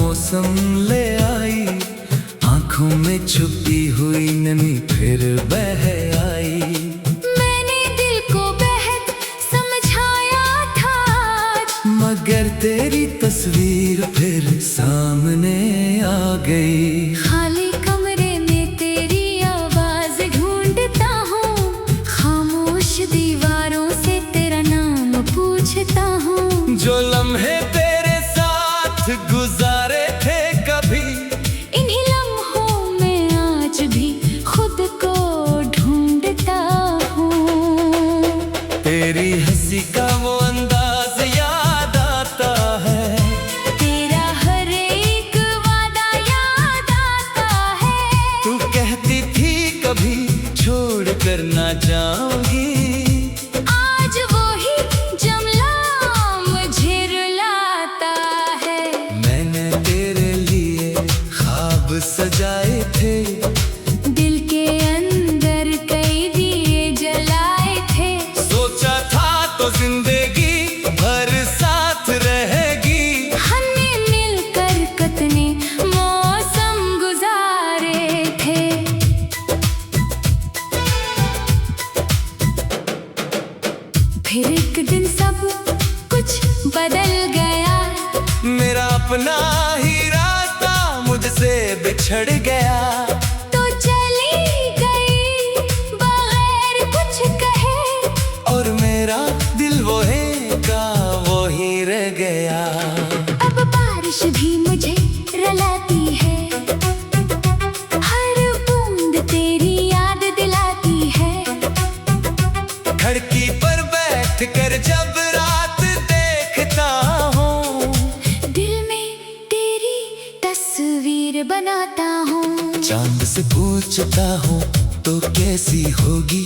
मौसम ले आई, आंखों में छुपी हुई नमी फिर बह आई। मैंने दिल को बेहद समझाया था, मगर तेरी तस्वीर फिर सामने आ गई। खाली कमरे में तेरी आवाज ढूंढता हूँ, खामोश दीवारों से तेरा नाम पूछता हूँ। जो लम्हे तेरे साथ गुजारे थे कभी, इन्हीं लम्हों में आज भी खुद को ढूंढता हूँ। तेरी हंसी का वो अंदाज याद आता है, तेरा हर एक वादा याद आता है। तू कहती थी कभी छोड़ कर ना जाऊंगी, आज वो ही जुमला मुझे रुलाता है। मैंने तेरे लिए ख्वाब सजाए थे, दिल के अंदर कई दिए जलाए थे। सोचा था तो जिंदगी भर साथ रहेगी। हमने मिलकर कितने मौसम गुजारे थे। फिर एक दिन सब कुछ बदल गया, मेरा अपना ही रास्ता मुझसे बिछड़ गया। तो चली गई बगैर कुछ कहे, और मेरा दिल वो है का वो ही रह गया। अब बारिश भी मुझे रुलाती है, हर बूंद तेरी याद दिलाती है। खिड़की पर बैठ कर जब रात देखता हूँ, दिल में तेरी तस्वीर बनाता हूँ। चांद से पूछता हूँ तो कैसी होगी,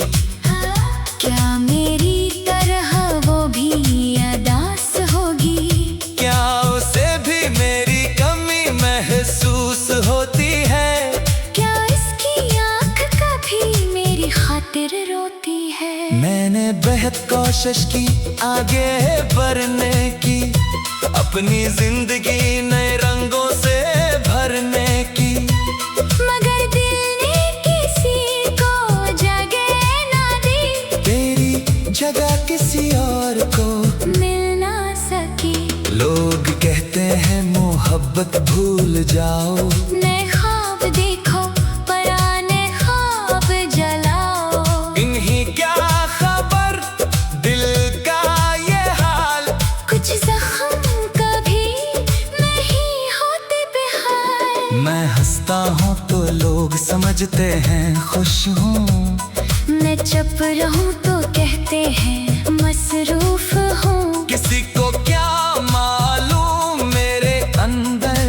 क्या मेरी तरह वो भी अदास होगी? क्या उसे भी मेरी कमी महसूस होती है? क्या इसकी आँख कभी मेरी खातिर रोती है? मैंने बेहद कोशिश की आगे बढ़ने की, अपनी जिंदगी नए रंगों से भरने की। मगर दिल ने किसी को जगह ना दी, तेरी जगह किसी और को मिल ना सकी। लोग कहते हैं मोहब्बत भूल जाओ, नए ख्वाब देखो पुराने ख्वाब जलाओ। इन्हीं क्या खबर दिल का ये हाल, कुछ जख्म कभी नहीं होते बेहाल। मैं हंसता हूँ तो लोग समझते हैं खुश हूँ, मैं चुप रहूं तो कहते हैं मसरूफ हूँ। किसी को क्या मालूम मेरे अंदर,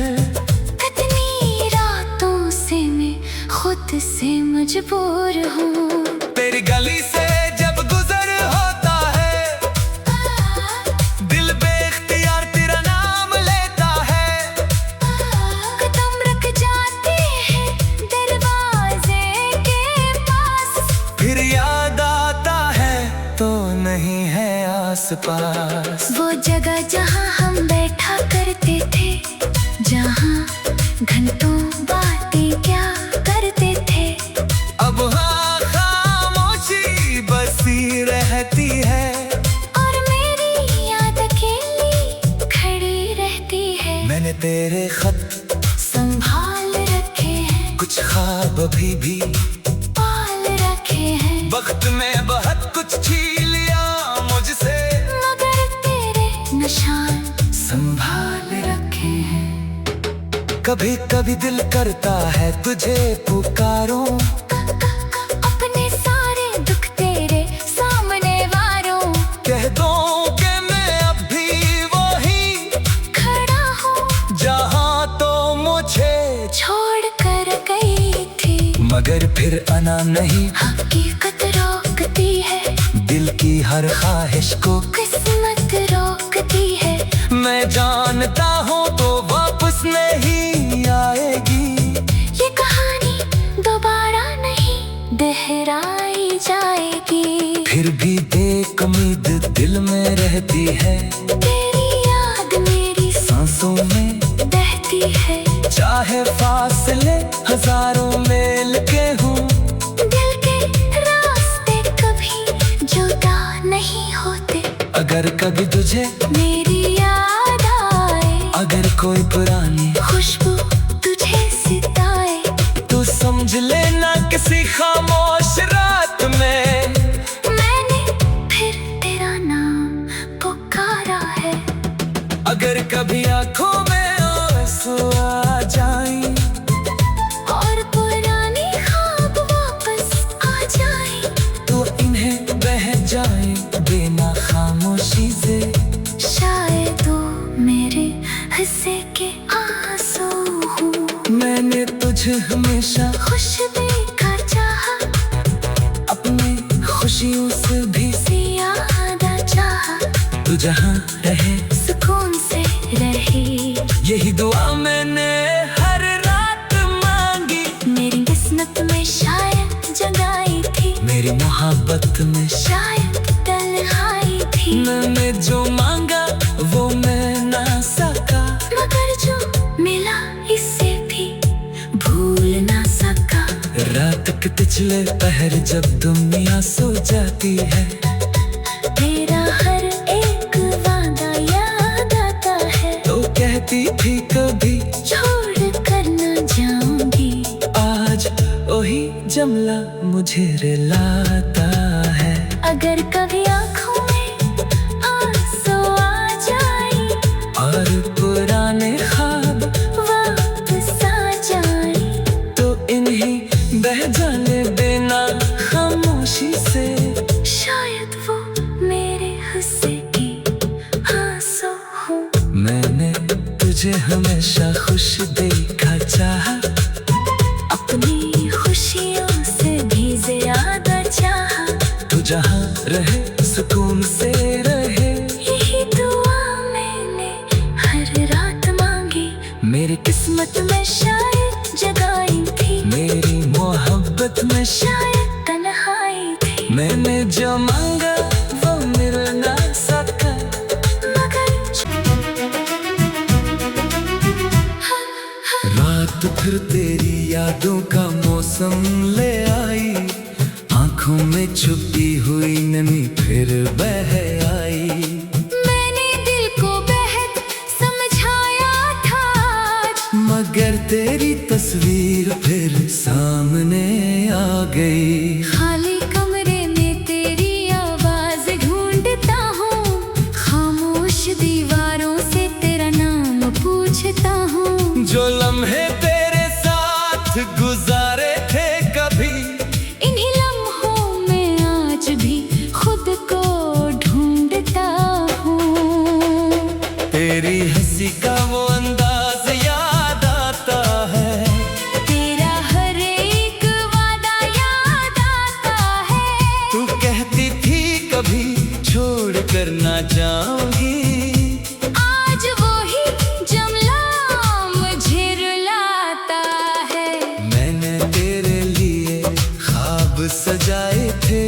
कितनी रातों से मैं खुद से मजबूर हूँ। तेरी गली से जब गुजर होता है, दिल बेख्तियार तेरा नाम लेता है। कदम रख जाते हैं दरवाजे के पास, फिर याद आता है तो नहीं है आसपास। वो जगह जहाँ हम बैठा करते थे, जहाँ घंटों बातें क्या करते थे। अब हाँ खामोशी बसी रहती है, और मेरी याद अकेली खड़ी रहती है। मैंने तेरे खत संभाल रखे हैं, कुछ ख्वाब अभी भी पाल रखे हैं। वक्त में बहुत कुछ छीन लिया मुझसे, मगर तेरे निशान संभाल रखे हैं। कभी कभी दिल करता है तुझे पुकारूं, अपने सारे दुख तेरे सामने वारों। कह दूं कि मैं अब भी वही खड़ा हूँ जहां तो मुझे छोड़ कर गई थी, मगर फिर आना नहीं। हकीकत रोकती है, दिल की हर ख्वाहिश को किस्मत रोकती है। मैं जानता हूँ तो वापस नहीं आएगी, ये कहानी दोबारा नहीं दोहराई जाएगी। फिर भी एक उम्मीद दिल में रहती है, तेरी याद मेरी सांसों में बहती है। चाहे फासले हजारों मील के हों, दिल के रास्ते कभी जुदा नहीं होते। अगर कभी तुझे मेरी याद आए, अगर कोई पुरानी खुशबू तुझे सिताए, तू समझ लेना किसी खामोश रात में मैंने फिर तेरा नाम पुकारा है। अगर कभी आंखों में आंसू आ जाएं, और पुरानी ख्वाब वापस आ जाए, तो इन्हें बह जाए बिना खामोशी से। शायद वो मेरे हिस्से के आंसू हूँ। मैंने तुझे हमेशा खुश देखा चाहा, अपनी खुशियों से भी ज्यादा चाहा, तू जहाँ रहे सुकून से रहे। यही दुआ मैंने हर रात मांगी। मेरी किस्मत में शायद जगाई थी, मेरी मोहब्बत में शायद तन्हाई थी। मैंने जो मांगा वो मैं ना सका, मगर जो मिला इससे भी भूल ना सका। रात के पिछले पहर जब दुनिया सो जाती है, तेरा हर एक वादा याद आता है। तो कहती थी कभी छोड़ कर न जाऊंगी, आज वही जमला मुझे रुलाता है। अगर कभी आँखों में आंसू आ जाए, और पुराने ख्वाब वापस आ जाए, तो इन्हीं बह जाने बिना खामोशी से। शायद वो मेरे हिस्से की आंसू हो। मैंने तुझे हमेशा खुश देखा चाहा, अपनी खुशियों से भी ज्यादा चाहा, तू जहाँ रहे सुकून से रहे। यही दुआ मैंने हर रात मांगी। मेरी किस्मत में शायद जगाई थी, मेरी मोहब्बत में शायद तन्हाई थी। मैंने जो मांगा वो मिल ना सका, मगर रात फिर तेरी यादों का मौसम ले आई। आंखों में छुपी हुई नमी फिर बह आई। मैंने दिल को बेहद समझाया था आज, मगर तेरी तस्वीर फिर सामने आ गई। खाली कमरे में तेरी आवाज ढूंढता हूँ, खामोश दीवारों से तेरा नाम पूछता हूँ। जो लम्हे तेरे साथ गुजारे थे कभी, इन्हीं लम्हों में आज भी खुद को ढूंढता हूँ। तेरी हंसी का वो अंदाज याद आता है, तेरा हर एक वादा याद आता है। तू कहती थी कभी छोड़ कर ना जाऊंगी। आज वो ही जमला मुझे रुलाता है। मैंने तेरे लिए ख्वाब सजाए थे,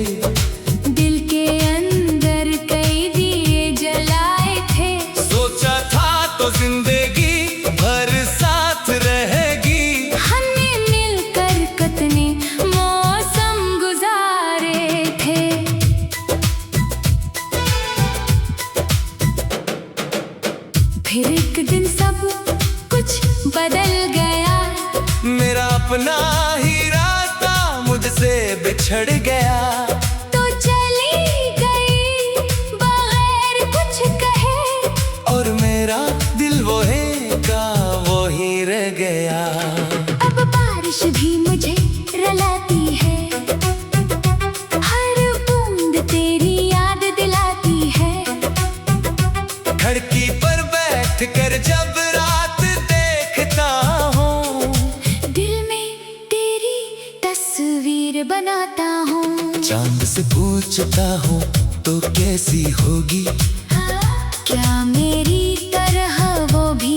दिल के अंदर कई दिए जलाए थे। सोचा था तो जिंदगी भर साथ रहेगी। हमने मिलकर कितने मौसम गुजारे थे। फिर एक दिन सब कुछ बदल गया, मेरा अपना ही रास्ता मुझसे बिछड़ गया। तो चली गई बगैर कुछ कहे, और मेरा दिल वो है का वो ही रह गया। अब बारिश भी मुझे रुलाती है, हर बूंद तेरी याद दिलाती है। खिड़की पर बैठ कर जब रात देखता हूँ, दिल में तेरी तस्वीर बनाता हूँ। चांद से पूछता हूँ तो कैसी होगी। क्या मेरी तरह वो भी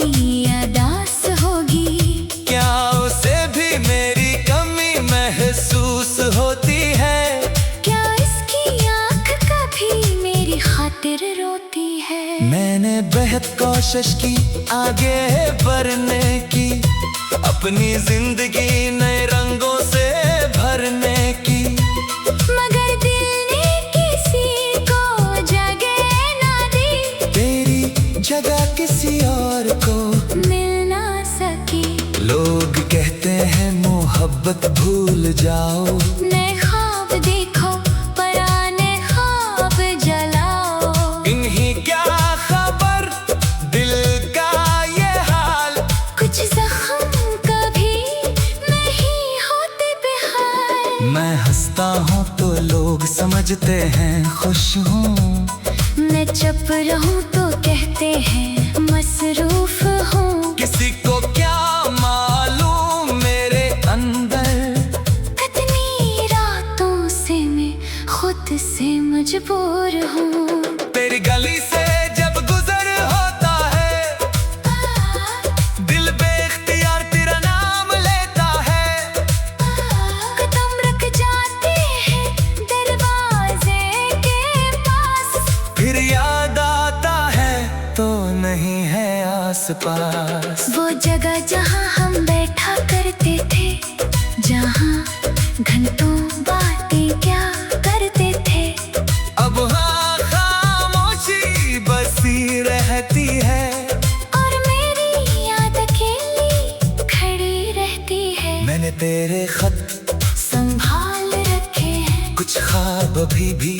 अदास होगी। क्या उसे भी मेरी कमी महसूस होती है। क्या इसकी आँख कभी मेरी खातिर रोती है। मैंने बेहद कोशिश की आगे बढ़ने की, अपनी जिंदगी नए रंगों से भरने की। मगर दिल ने किसी को जगह ना दी, तेरी जगह किसी और को मिल ना सकी। लोग कहते हैं मोहब्बत भूल जाओ, नए ख्वाब देखो पुराने ख्वाब जलाओ। इन्हीं क्या खबर दिल का ये हाल, कुछ जख्म कभी नहीं होते बेहाल। मैं हंसता हूँ तो लोग समझते हैं खुश हूँ, मैं चुप रहूं तो कहते हैं मसरूफ हूँ। किसी को क्या मालूम मेरे अंदर, कितनी रातों से मैं खुद से मजबूर हूँ। तेरी गली से जब गुजर होता है, दिल बेख्तियार तेरा नाम लेता है। कदम रख जाते हैं दरवाजे के पास, फिर याद आता है तो नहीं है आसपास। वो जगह जहाँ हम बैठा करते थे, जहाँ घंटों बातें क्या करते थे। अब हाँ खामोशी बसी रहती है, और मेरी याद अकेली खड़ी रहती है। मैंने तेरे खत संभाल रखे हैं, कुछ ख्वाब अभी भी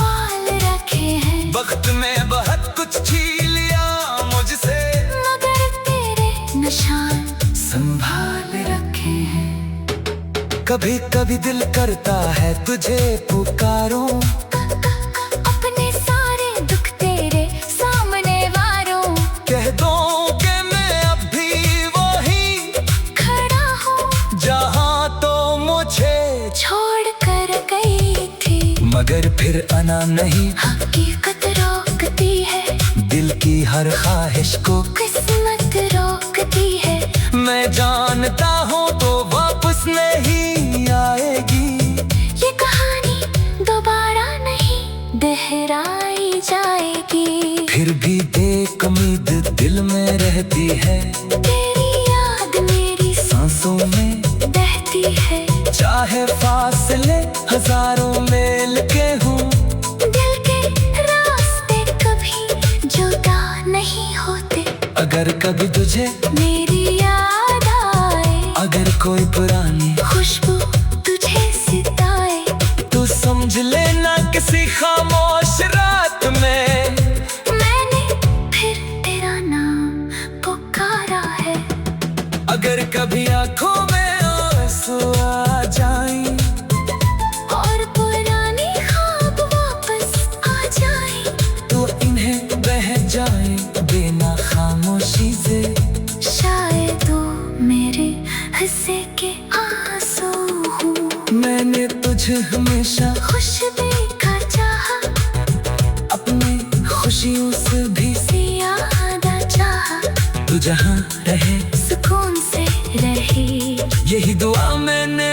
पाल रखे हैं। वक्त में बहुत कुछ छीन लिया मुझसे, मगर तेरे निशान संभाल रखे हैं। कभी कभी दिल करता है तुझे पुकारूं, अपने सारे दुख तेरे सामने वारों। कह दूं कि मैं अब भी वही खड़ा हूँ जहां तो मुझे छोड़ कर गई थी, मगर फिर आना नहीं। हकीकत रोकती है, दिल की हर ख्वाहिश को किस्मत रोकती है। मैं जानता हूँ तो वापस नहीं आएगी, ये कहानी दोबारा नहीं दोहराई जाएगी। फिर भी एक उम्मीद दिल में रहती है, तेरी याद मेरी सांसों में बहती है। चाहे फासले हजारों मील के हों, दिल के रास्ते कभी जुदा नहीं होते। अगर कभी तुझे मेरी याद आए, अगर कोई पुरानी खुशबू तुझे सिताए, तू समझ लेना किसी खामोश रात में मैंने फिर तेरा नाम पुकारा है। अगर कभी आंखों में आंसू आ जाएं, और पुरानी ख्वाब वापस आ जाए, तो इन्हें बह जाए बिना खामोशी से। शायद वो मेरे हिस्से के आंसू हूँ। मैंने तुझे हमेशा खुश देखा चाहा, अपनी खुशियों से भी, ज्यादा चाहा। तू जहाँ रहे सुकून से रहे, यही दुआ मैंने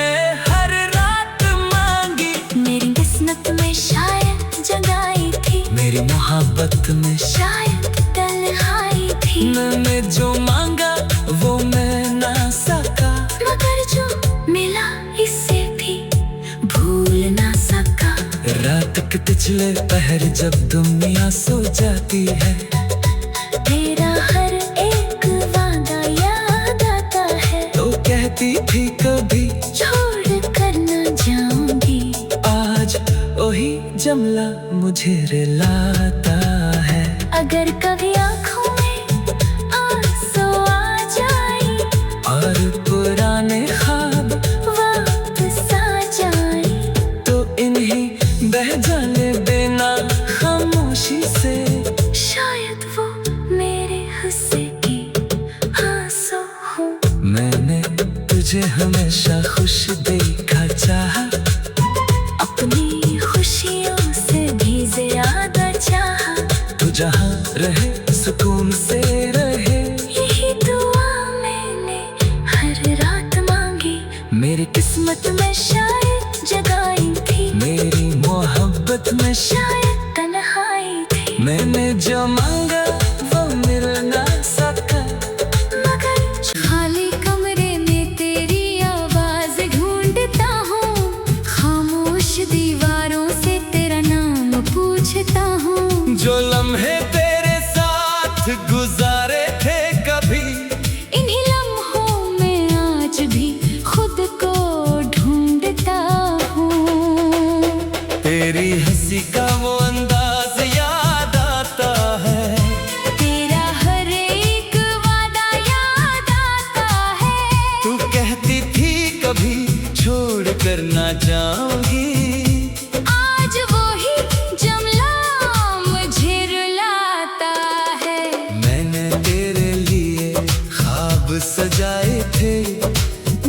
हर रात मांगी। मेरी किस्मत में शायद जगाई थी, मेरी मोहब्बत में शायद तन्हाई थी। मैंने जो मांगा वो मैं ना सका, मगर जो मिला इससे भी भूल ना सका। रात के पिछले पहर जब दुनिया सो जाती है, तेरा हर एक वादा याद आता है। तो कहती थी कभी छोड़ कर न जाऊंगी, आज वही जमला मुझे रिलाता है। अगर कभी आँखों में आंसू आ जाए, और पुराने ख्वाब वापस आ जाए, तो इन्हीं बह जाने बिना खामोशी से। शायद वो मेरे हिस्से की आंसू हूँ। मैंने तुझे हमेशा खुश देखा चाहा, अपनी खुशियों से भी ज्यादा चाहा। तू जहाँ रहे सुकून से रहे, यही दुआ मैंने हर रात मांगी। मेरी किस्मत में शायद जगाई थी, मेरी मोहब्बत में शायद तन्हाई थी। मैंने जो मांगा वो मिल ना सका। मगर खाली कमरे ना जाऊंगी। आज वो ही जुमला मुझे रुलाता है। मैंने तेरे लिए ख्वाब सजाए थे,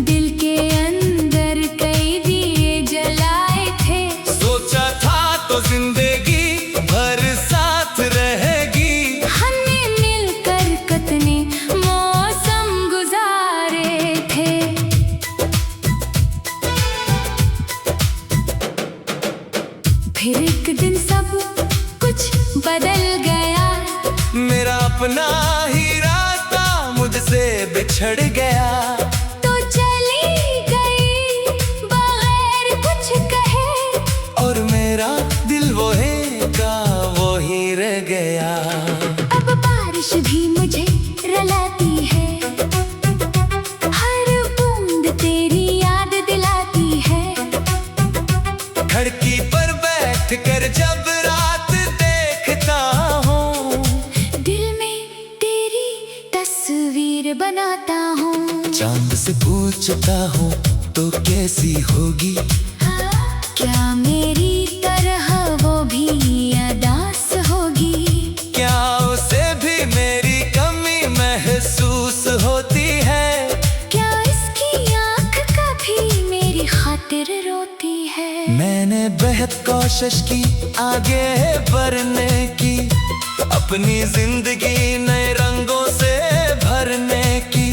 दिल के अंदर कई दिए जलाए थे। सोचा था तो जिंदगी भर साथ रहेगी। हमने मिलकर कितने मौसम गुजारे थे। फिर एक दिन सब कुछ बदल गया। मेरा अपना ही रास्ता मुझसे बिछड़ गया। तो चली गई बगैर कुछ कहे। और मेरा दिल वही का वही रह गया। अब बारिश भी मुझे रुलाती है। हर बूंद तेरी याद दिलाती है। खिड़की पर बैठ कर जब रात देखता हूँ, दिल में तेरी तस्वीर बनाता हूँ। चांद से पूछता हूँ तो कैसी होगी। क्या मेरी तरह वो भी अदास होगी। क्या उसे भी मेरी कमी महसूस होती है। क्या इसकी आँख कभी मेरी खातिर रोती है। मैंने बेहद कोशिश की आगे बढ़ने की, अपनी जिंदगी नए रंगों से भरने की।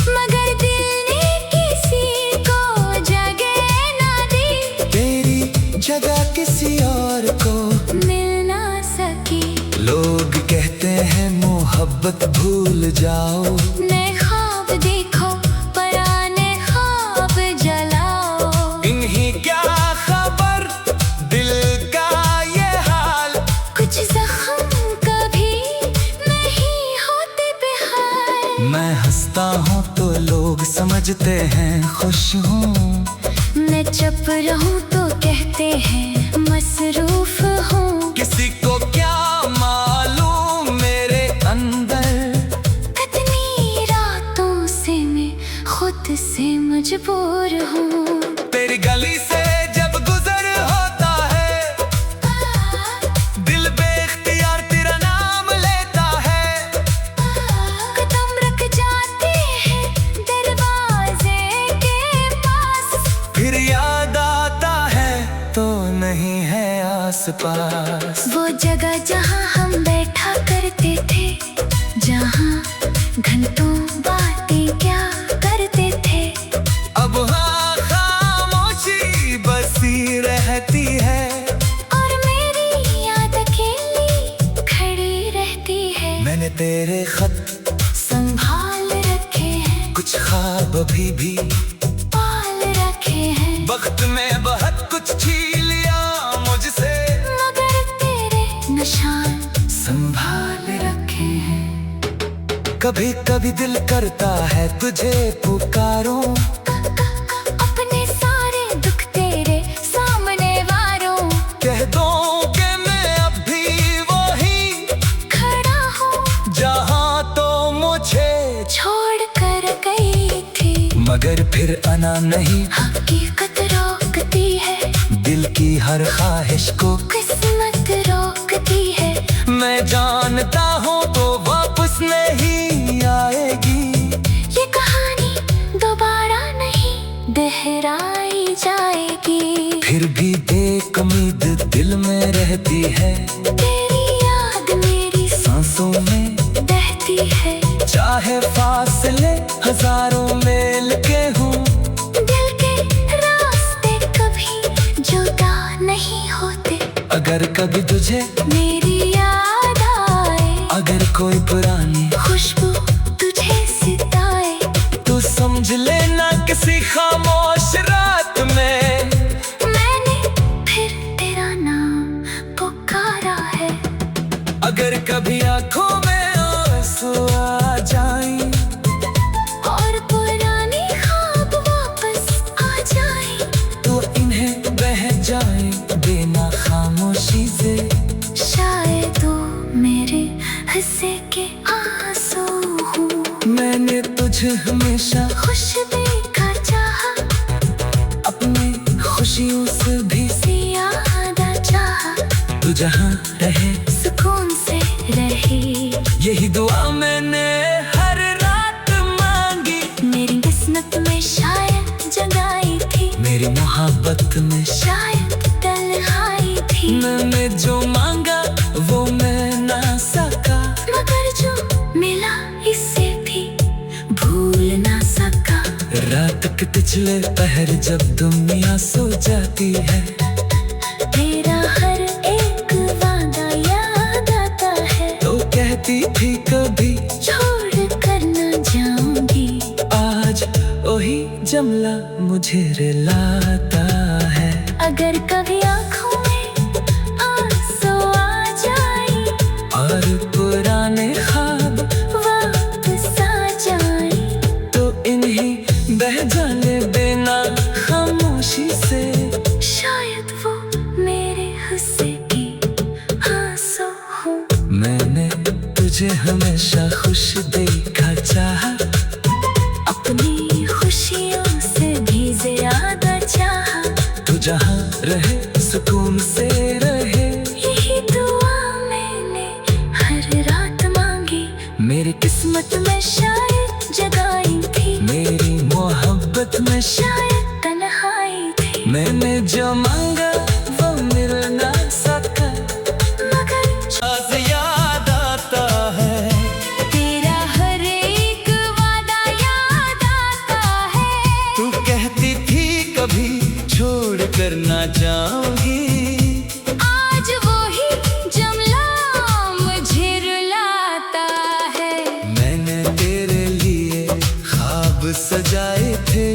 मगर दिल ने किसी को जगह ना दी। तेरी जगह किसी और को मिल ना सकी। लोग कहते हैं मोहब्बत भूल जाओ। नए ख्वाब देखो पुराने ख्वाब जलाओ। इन्हीं क्या खबर दिल का ये हाल। कुछ जख्म कभी नहीं होते बेहाल। मैं हंसता हूँ तो लोग समझते हैं खुश हूँ। मैं चुप रहूं तो कहते हैं मसरूफ हूँ। किसी को क्या मालूम मेरे अंदर, कितनी रातों से मैं खुद से मजबूर हूँ। तेरी गली से जब गुजर होता है, दिल बेख्तियार तेरा नाम लेता है। कदम रख जाते हैं दरवाजे के पास। फिर याद आता है तो नहीं है आसपास। वो जगह जहाँ हम बैठा करते थे, जहाँ घंटों बातें क्या करते थे। अब हाँ खामोशी बसी रहती है। और मेरी याद अकेली खड़ी रहती है। मैंने तेरे खत संभाल रखे हैं, कुछ ख्वाब अभी भी पाल रखे हैं। वक्त में बहुत कुछ छीन लिया मुझसे, मगर तेरे निशान संभाल रखे हैं। कभी कभी दिल करता है तुझे पुकारूं, अपने सारे दुख तेरे सामने वारों। कह दूं कि मैं अब भी वही खड़ा हूँ जहां तो मुझे छोड़ कर गई थी। मगर फिर आना नहीं, हकीकत रोकती है। दिल की हर ख्वाहिश को किस्मत रोकती है। मैं जानता हूँ तो वापस नहीं आएगी। ये कहानी दोबारा नहीं दोहराई जाएगी। फिर भी एक उम्मीद दिल में रहती है, तेरी याद मेरी सांसों में बहती है। चाहे फासले हजारों मील के हों, दिल के रास्ते कभी जुदा नहीं होते। अगर कभी तुझे मेरी याद आए, अगर कोई पुरानी खुशबू तुझे सिताए। तू समझ लेना किसी खामोश रात में मैंने फिर तेरा नाम पुकारा है। अगर कभी आंखों में आंसू आ जाएं, और पुरानी ख्वाब वापस आ जाए। तो इन्हें बह जाए बिना खामोशी से। शायद वो मेरे हिस्से के आंसू हूँ। मैंने तुझे हमेशा खुश देखा चाहा, अपने खुशियों से भी ज्यादा चाहा, तू जहाँ रहे सुकून से रहे। यही दुआ मैंने हर रात मांगी। मेरी किस्मत में शायद जगाई थी, मेरी मोहब्बत में शायद तन्हाई थी। मैंने जो मांगा वो मैं ना सका, मगर जो मिला इससे भी भूल ना सका। रात के पिछले पहर जब दुनिया सो जाती है, तेरा हर एक वादा याद आता है। तो कहती थी कभी छोड़ कर ना जाऊंगी। आज वही जमला मुझे रुलाता है। अगर कभी आँखों में आंसू आ जाए और पुराने ख्वाब वापस आ जाए, तो इन्हीं बह जाने देना खामोशी से। शायद वो मेरे हुस्से की आंसू हो। मैंने तुझे हमेशा खुश देखा चाहा, अपनी खुशियों से भी ज्यादा चाहा। तू जहाँ रहे सुकून से रहे। यही दुआ मैंने हर रात मांगी। मेरी किस्मत में शायद जगाई थी, मेरी मोहब्बत में शायद तन्हाई थी। मैंने जो मांगा वो मिल ना सका। मगर आज याद आता है, तेरा हर एक वादा याद आता है। तू कहती थी कभी छोड़ कर ना जाऊंगी। आज वो ही जमला मुझे रुलाता है। मैंने तेरे लिए ख्वाब सजाए थे,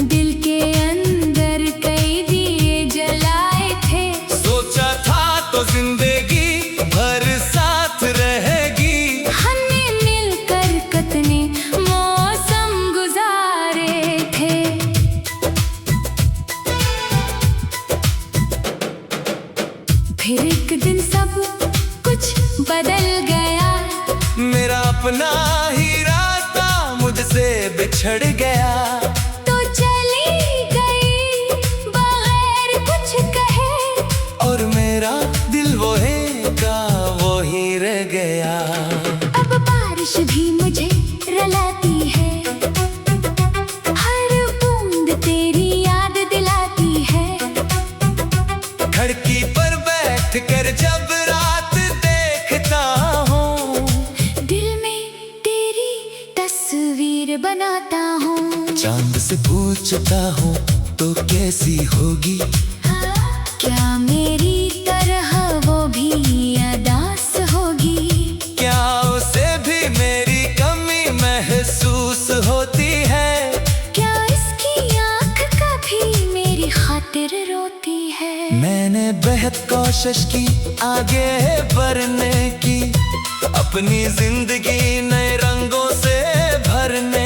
दिल के अंदर कई दिए जलाए थे। सोचा था तो जिंदगी भर साथ रहेगी। हमने मिलकर कितने मौसम गुजारे थे। फिर एक दिन सब कुछ बदल गया। मेरा अपना ही रास्ता मुझसे बिछड़ गया। तो चली गई बगैर कुछ कहे, और मेरा दिल वो है का वो ही रह गया। अब बारिश भी मुझे रुलाती है। हर बूंद तेरी याद दिलाती है। खिड़की पर बैठ कर जब रात देखता हूँ, दिल में तेरी तस्वीर बनाता हूँ। चांद से पूछता हूँ तो कैसी होगी। क्या मेरी तरह वो भी अदास होगी। क्या उसे भी मेरी कमी महसूस होती है। क्या इसकी आँख कभी मेरी खातिर रोती है। मैंने बेहद कोशिश की आगे बढ़ने की, अपनी जिंदगी नए रंगों से भरने